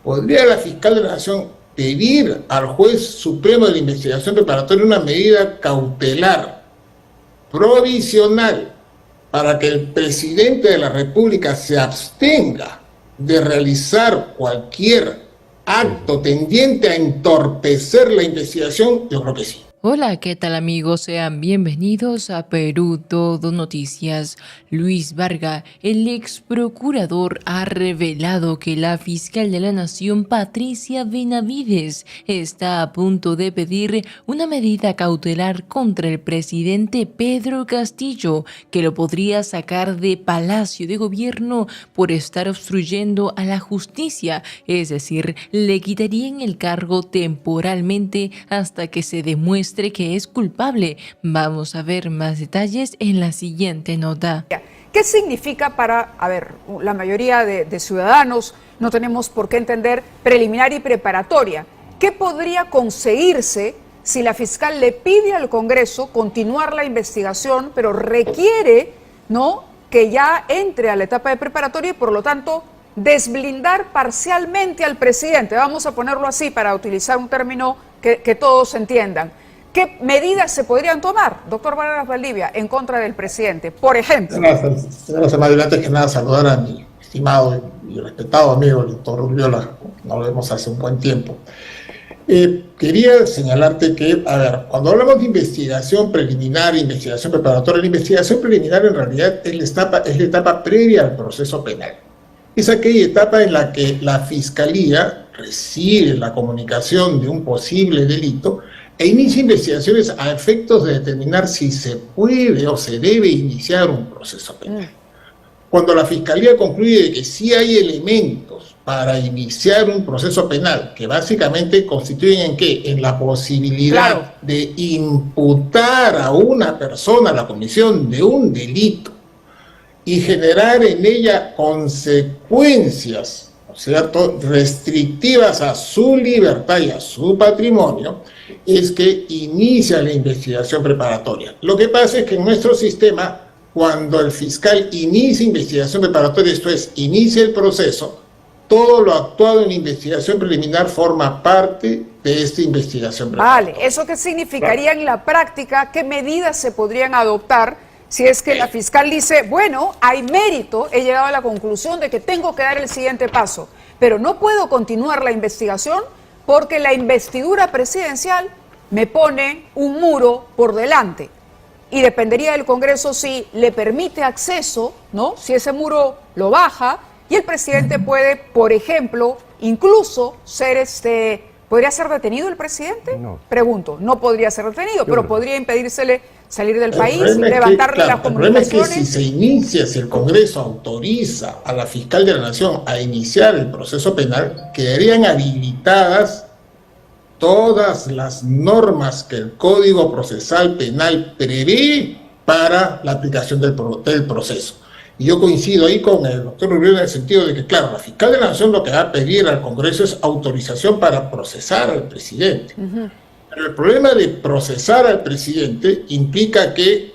¿Podría la fiscal de la Nación pedir al juez supremo de la investigación preparatoria una medida cautelar provisional para que el presidente de la República se abstenga de realizar cualquier acto tendiente a entorpecer la investigación? Yo creo que sí. Hola, ¿qué tal amigos? Sean bienvenidos a Perú Todo Noticias. Luis Varga, el ex procurador, ha revelado que la fiscal de la Nación, Patricia Benavides, está a punto de pedir una medida cautelar contra el presidente Pedro Castillo, que lo podría sacar de Palacio de Gobierno por estar obstruyendo a la justicia, es decir, le quitarían el cargo temporalmente hasta que se demuestre que es culpable. Vamos a ver más detalles en la siguiente nota. ¿Qué significa para, la mayoría de ciudadanos no tenemos por qué entender preliminar y preparatoria? ¿Qué podría conseguirse si la fiscal le pide al Congreso continuar la investigación, pero requiere, ¿no?, que ya entre a la etapa de preparatoria y por lo tanto desblindar parcialmente al presidente? Vamos a ponerlo así para utilizar un término que todos entiendan. ¿Qué medidas se podrían tomar, doctor Vargas Valdivia, en contra del presidente? Por ejemplo. Señora Samadhi, antes que nada saludar a mi estimado y respetado amigo, el doctor Urbiola, nos vemos hace un buen tiempo. Quería señalarte que, cuando hablamos de investigación preliminar, investigación preparatoria, la investigación preliminar en realidad es la etapa previa al proceso penal. Es aquella etapa en la que la Fiscalía recibe la comunicación de un posible delito e inicia investigaciones a efectos de determinar si se puede o se debe iniciar un proceso penal. Cuando la Fiscalía concluye de que sí hay elementos para iniciar un proceso penal, que básicamente constituyen ¿en qué? En la posibilidad de imputar a una persona la comisión de un delito y generar en ella consecuencias, ¿no es cierto?, restrictivas a su libertad y a su patrimonio, es que inicia la investigación preparatoria. Lo que pasa es que en nuestro sistema, cuando el fiscal inicia investigación preparatoria, esto es, inicia el proceso, todo lo actuado en investigación preliminar forma parte de esta investigación preparatoria. Vale, ¿eso qué significaría en la práctica? ¿Qué medidas se podrían adoptar si es que la fiscal dice, bueno, hay mérito, he llegado a la conclusión de que tengo que dar el siguiente paso, pero no puedo continuar la investigación porque la investidura presidencial me pone un muro por delante? Y dependería del Congreso si le permite acceso, ¿no?, si ese muro lo baja, y el presidente puede, por ejemplo, incluso ser ¿podría ser detenido el presidente? No. Pregunto, no podría ser detenido, pero podría impedírsele salir del país, levantarle las comunicaciones. El problema es que si se inicia, si el Congreso autoriza a la fiscal de la Nación a iniciar el proceso penal, quedarían habilitadas todas las normas que el Código Procesal Penal prevé para la aplicación del proceso. Y yo coincido ahí con el doctor Rubio en el sentido de que, claro, la fiscal de la Nación lo que va a pedir al Congreso es autorización para procesar al presidente. Pero el problema de procesar al presidente implica que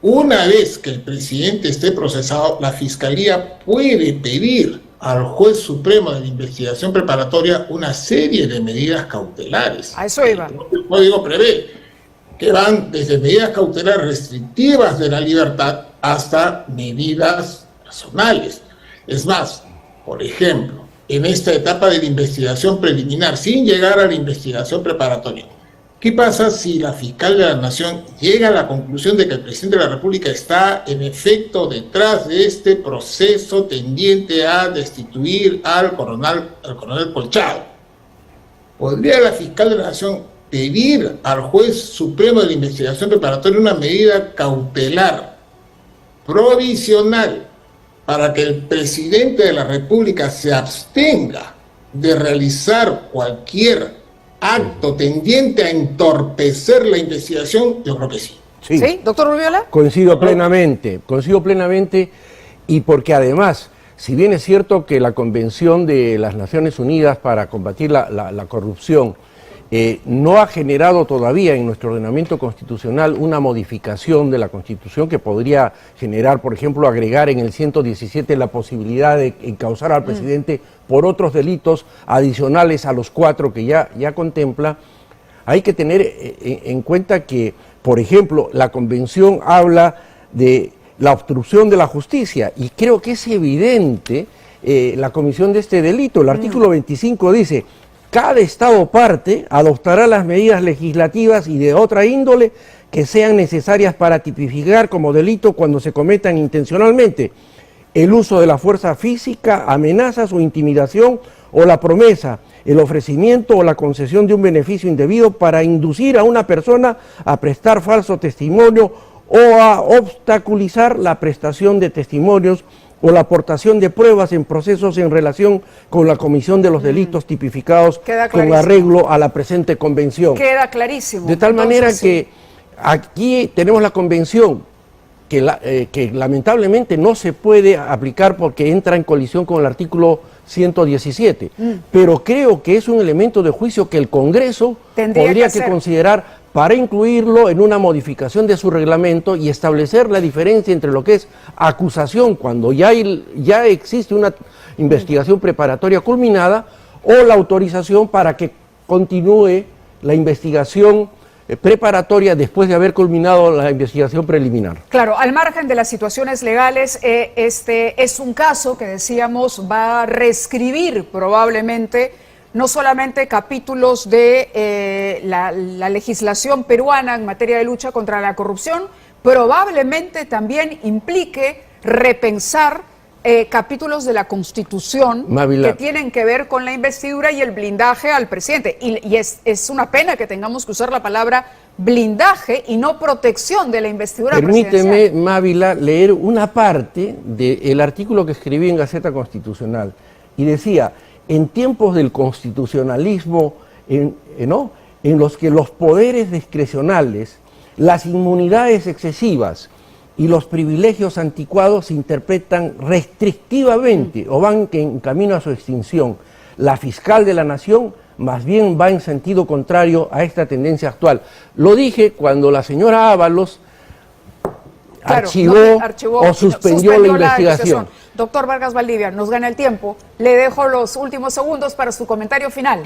una vez que el presidente esté procesado, la Fiscalía puede pedir al juez supremo de la investigación preparatoria una serie de medidas cautelares. A eso iba. El código prevé que van desde medidas cautelares restrictivas de la libertad hasta medidas personales. Es más, por ejemplo, en esta etapa de la investigación preliminar, sin llegar a la investigación preparatoria, ¿qué pasa si la fiscal de la Nación llega a la conclusión de que el presidente de la República está en efecto detrás de este proceso tendiente a destituir al coronel Colchado? ¿Podría la fiscal de la Nación pedir al juez supremo de la investigación preparatoria una medida cautelar provisional para que el presidente de la República se abstenga de realizar cualquier acto tendiente a entorpecer la investigación? Yo creo que sí. ¿Sí, doctor Rubiola? Coincido plenamente, y porque además, si bien es cierto que la Convención de las Naciones Unidas para combatir la corrupción no ha generado todavía en nuestro ordenamiento constitucional una modificación de la Constitución que podría generar, por ejemplo, agregar en el 117 la posibilidad de encausar al presidente por otros delitos adicionales a los 4 que ya contempla. Hay que tener en cuenta que, por ejemplo, la Convención habla de la obstrucción de la justicia y creo que es evidente la comisión de este delito. El artículo 25 dice: cada Estado parte adoptará las medidas legislativas y de otra índole que sean necesarias para tipificar como delito cuando se cometan intencionalmente el uso de la fuerza física, amenazas o intimidación o la promesa, el ofrecimiento o la concesión de un beneficio indebido para inducir a una persona a prestar falso testimonio o a obstaculizar la prestación de testimonios o la aportación de pruebas en procesos en relación con la comisión de los delitos tipificados con arreglo a la presente convención. Queda clarísimo. De tal manera que aquí tenemos la convención que lamentablemente no se puede aplicar porque entra en colisión con el artículo 117, pero creo que es un elemento de juicio que el Congreso podría que considerar para incluirlo en una modificación de su reglamento y establecer la diferencia entre lo que es acusación cuando ya existe una investigación preparatoria culminada o la autorización para que continúe la investigación preparatoria después de haber culminado la investigación preliminar. Claro, al margen de las situaciones legales, este es un caso que decíamos va a reescribir probablemente no solamente capítulos de la legislación peruana en materia de lucha contra la corrupción, probablemente también implique repensar capítulos de la Constitución que tienen que ver con la investidura y el blindaje al presidente. Y es una pena que tengamos que usar la palabra blindaje y no protección de la investidura presidencial. Permíteme, Mávila, leer una parte del artículo que escribí en Gaceta Constitucional y decía: en tiempos del constitucionalismo, en los que los poderes discrecionales, las inmunidades excesivas y los privilegios anticuados se interpretan restrictivamente o van en camino a su extinción, la fiscal de la nación más bien va en sentido contrario a esta tendencia actual. Lo dije cuando la señora Ábalos archivó o suspendió la investigación. Doctor Vargas Valdivia, nos gana el tiempo. Le dejo los últimos segundos para su comentario final.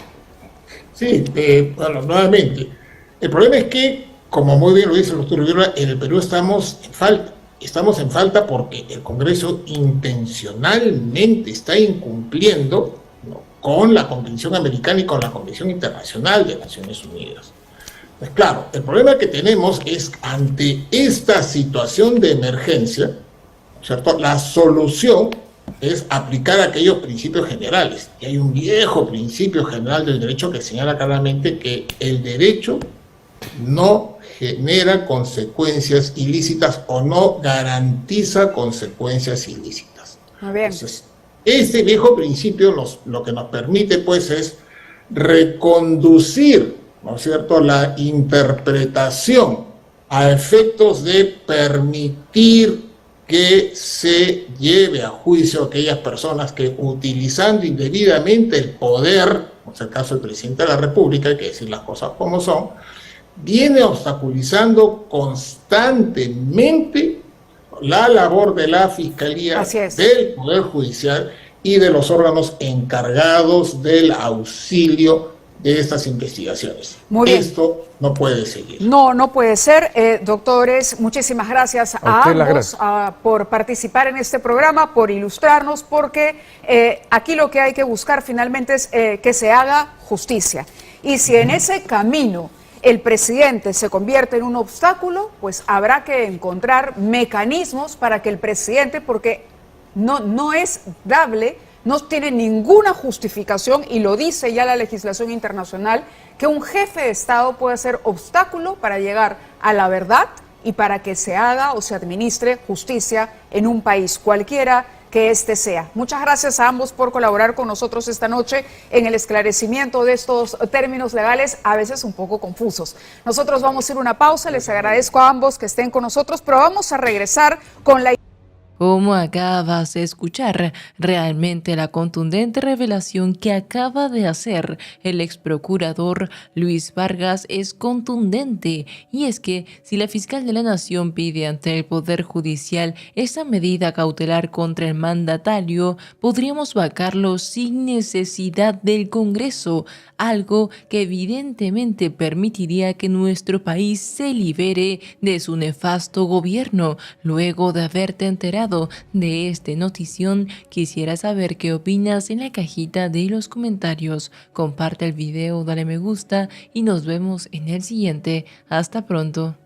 Sí, bueno, nuevamente. El problema es que, como muy bien lo dice el doctor Rivera, en el Perú estamos en falta. Estamos en falta porque el Congreso intencionalmente está incumpliendo, ¿no?, con la Convención Americana y con la Convención Internacional de Naciones Unidas. Pues claro, el problema que tenemos es ante esta situación de emergencia, ¿cierto? La solución es aplicar aquellos principios generales. Y hay un viejo principio general del derecho que señala claramente que el derecho no genera consecuencias ilícitas o no garantiza consecuencias ilícitas. Muy bien. Entonces, este viejo principio lo que nos permite, pues, es reconducir, ¿no es cierto?, la interpretación a efectos de permitir que se lleve a juicio a aquellas personas que, utilizando indebidamente el poder, como es el caso del presidente de la República, hay que decir las cosas como son, viene obstaculizando constantemente la labor de la Fiscalía, del Poder Judicial y de los órganos encargados del auxilio de estas investigaciones. Muy bien. Esto no puede seguir. No puede ser. Doctores, muchísimas gracias a ambos por participar en este programa, por ilustrarnos, porque aquí lo que hay que buscar finalmente es que se haga justicia. Y si en ese camino el presidente se convierte en un obstáculo, pues habrá que encontrar mecanismos para que el presidente, porque no es dable, no tiene ninguna justificación, y lo dice ya la legislación internacional, que un jefe de Estado puede ser obstáculo para llegar a la verdad y para que se haga o se administre justicia en un país cualquiera que este sea. Muchas gracias a ambos por colaborar con nosotros esta noche en el esclarecimiento de estos términos legales a veces un poco confusos. Nosotros vamos a ir a una pausa, les agradezco a ambos que estén con nosotros, pero vamos a regresar con la Como acabas de escuchar, realmente la contundente revelación que acaba de hacer el ex procurador Luis Vargas es contundente, y es que si la fiscal de la Nación pide ante el Poder Judicial esa medida cautelar contra el mandatario, podríamos vacarlo sin necesidad del Congreso, algo que evidentemente permitiría que nuestro país se libere de su nefasto gobierno. Luego de haberte enterado de esta notición, quisiera saber qué opinas en la cajita de los comentarios. Comparte el video, dale me gusta y nos vemos en el siguiente. Hasta pronto.